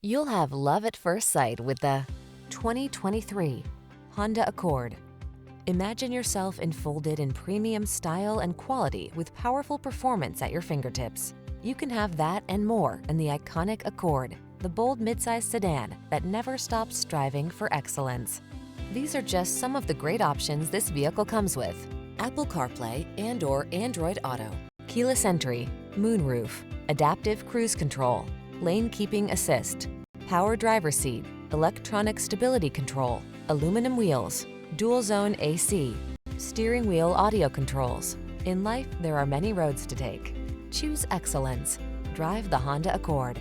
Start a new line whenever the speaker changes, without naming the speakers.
You'll have love at first sight with the 2023 Honda Accord. Imagine yourself enfolded in premium style and quality with powerful performance at your fingertips. You can have that and more in the iconic Accord, the bold midsize sedan that never stops striving for excellence. These are just some of the great options this vehicle comes with: Apple CarPlay and/or Android Auto, keyless entry, moonroof, adaptive cruise control, lane keeping assist, power driver seat, electronic stability control, aluminum wheels, dual zone AC, steering wheel audio controls. In life, there are many roads to take. Choose excellence. Drive the Honda Accord.